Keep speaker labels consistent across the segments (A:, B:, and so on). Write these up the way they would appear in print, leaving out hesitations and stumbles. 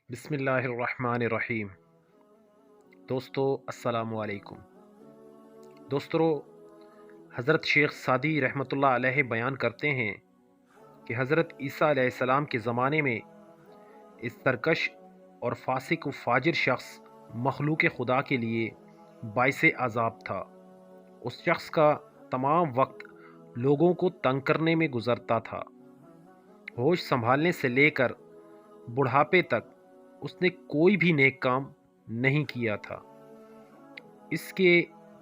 A: बिस्मिल्लाहिर्रहमानिर्रहीम। दोस्तों अस्सलाम वालेकुम। दोस्तों, हज़रत शेख सादी रहमतुल्लाह अलैह बयान करते हैं कि हज़रत ईसा अलैहिस्सलाम के ज़माने में इस सरकश और फासिक व फाजिर शख्स मखलूक खुदा के लिए बाइसे अज़ाब था। उस शख्स का तमाम वक्त लोगों को तंग करने में गुज़रता था। होश संभालने से लेकर बुढ़ापे तक उसने कोई भी नेक काम नहीं किया था। इसके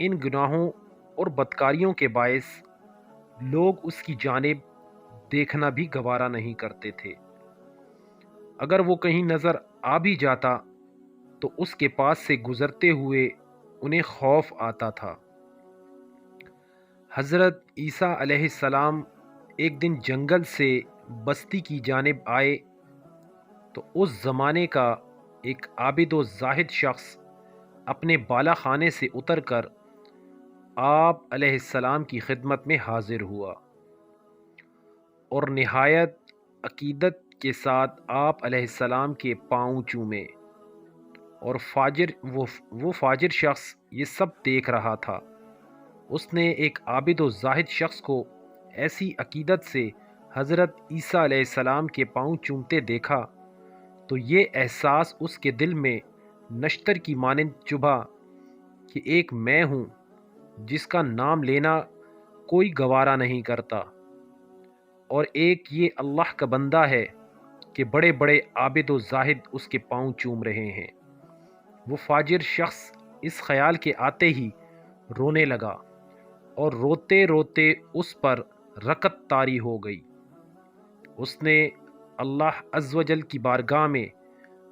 A: इन गुनाहों और बदकारियों के बायस लोग उसकी जानिब देखना भी गवारा नहीं करते थे। अगर वो कहीं नज़र आ भी जाता तो उसके पास से गुज़रते हुए उन्हें खौफ आता था। हज़रत ईसा अलैहिस्सलाम एक दिन जंगल से बस्ती की जानिब आए तो उस ज़माने का एक आबिद व ज़ाहिद शख्स अपने बाला खाने से उतरकर आप अलैहिस्सलाम की खिदमत में हाजिर हुआ और निहायत अकीदत के साथ आप अलैहिस्सलाम के पाँव चूमे। और वो फाजिर शख्स ये सब देख रहा था। उसने एक आबिद व ज़ाहिद शख्स को ऐसी अकीदत से हज़रत ईसा अलैहिस्सलाम के पाँव चूमते देखा तो ये एहसास उसके दिल में नश्तर की मानंद चुभा कि एक मैं हूँ जिसका नाम लेना कोई गवारा नहीं करता, और एक ये अल्लाह का बंदा है कि बड़े बड़े आबिद व ज़ाहिद उसके पाँव चूम रहे हैं। वो फाजिर शख्स इस ख्याल के आते ही रोने लगा और रोते रोते उस पर रकत तारी हो गई। उसने अल्लाह अज़्ज़वजल की बारगाह में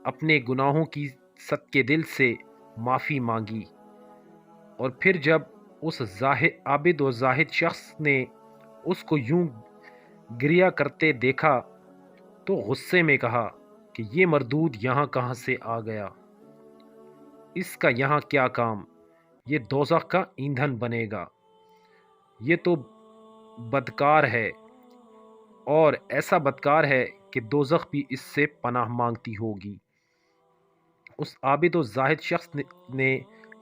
A: अपने गुनाहों की सदके दिल से माफ़ी मांगी, और फिर जब उस आबिद व ज़ाहिद शख्स ने उसको यूं गिरिया करते देखा तो गुस्से में कहा कि ये मरदूद यहाँ कहाँ से आ गया, इसका यहाँ क्या काम, ये दोज़ख का ईंधन बनेगा। ये तो बदकार है, और ऐसा बदकार है कि दोज़ख भी इससे पनाह मांगती होगी। उस आबिद व ज़ाहिद शख्स ने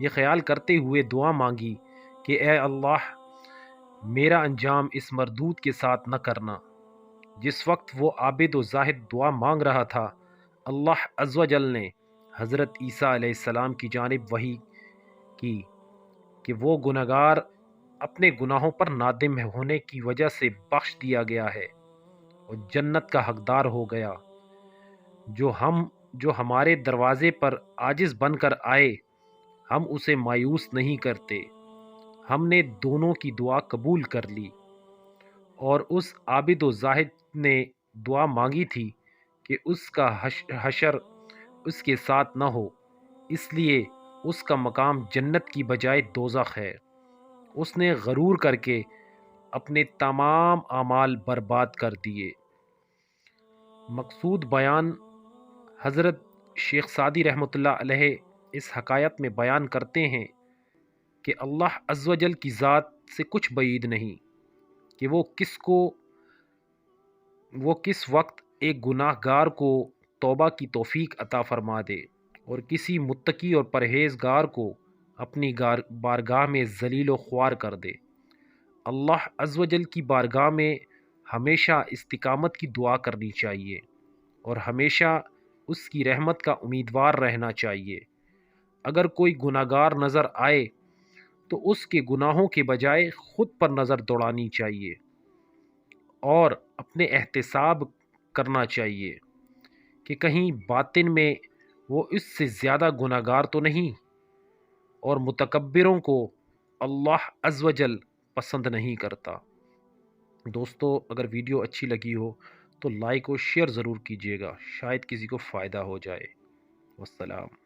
A: ये ख्याल करते हुए दुआ मांगी कि ए अल्लाह, मेरा अंजाम इस मरदूद के साथ न करना। जिस वक्त वो आबिद व ज़ाहिद दुआ मांग रहा था, अल्लाह अज़्ज़वजल ने हज़रत ईसा अलैहिस्सलाम की जानिब वही की कि वो गुनहगार अपने गुनाहों पर नादिम होने की वजह से बख्श दिया गया है और जन्नत का हकदार हो गया। जो हमारे दरवाज़े पर आजिज़ बनकर आए, हम उसे मायूस नहीं करते। हमने दोनों की दुआ कबूल कर ली। और उस आबिद व ज़ाहिद ने दुआ मांगी थी कि उसका हशर उसके साथ न हो, इसलिए उसका मकाम जन्नत की बजाय दोज़ख है। उसने गरूर करके अपने तमाम आमाल बर्बाद कर दिए। मकसूद बयान हज़रत शेख सादी रहमतुल्लाह अलैह इस हकायत में बयान करते हैं कि अल्लाह अज़्ज़वजल की ज़ात से कुछ बईद नहीं कि वो किस वक्त एक गुनाहगार को तौबा की तौफीक अता फरमा दे और किसी मुत्तकी और परहेज़गार को अपनी बारगाह में ज़लील व ख्वार कर दे। अल्लाह अज़्ज़वजल की बारगाह में हमेशा इस्तिकामत की दुआ करनी चाहिए और हमेशा उसकी रहमत का उम्मीदवार रहना चाहिए। अगर कोई गुनाहगार नज़र आए तो उसके गुनाहों के बजाय ख़ुद पर नज़र दौड़ानी चाहिए और अपने एहतिसाब करना चाहिए कि कहीं बातिन में वो इससे ज़्यादा गुनाहगार तो नहीं। और मुतकब्बिरों को अल्लाह अज़्ज़वजल पसंद नहीं करता। दोस्तों, अगर वीडियो अच्छी लगी हो तो लाइक और शेयर ज़रूर कीजिएगा, शायद किसी को फ़ायदा हो जाए। वस्सलाम।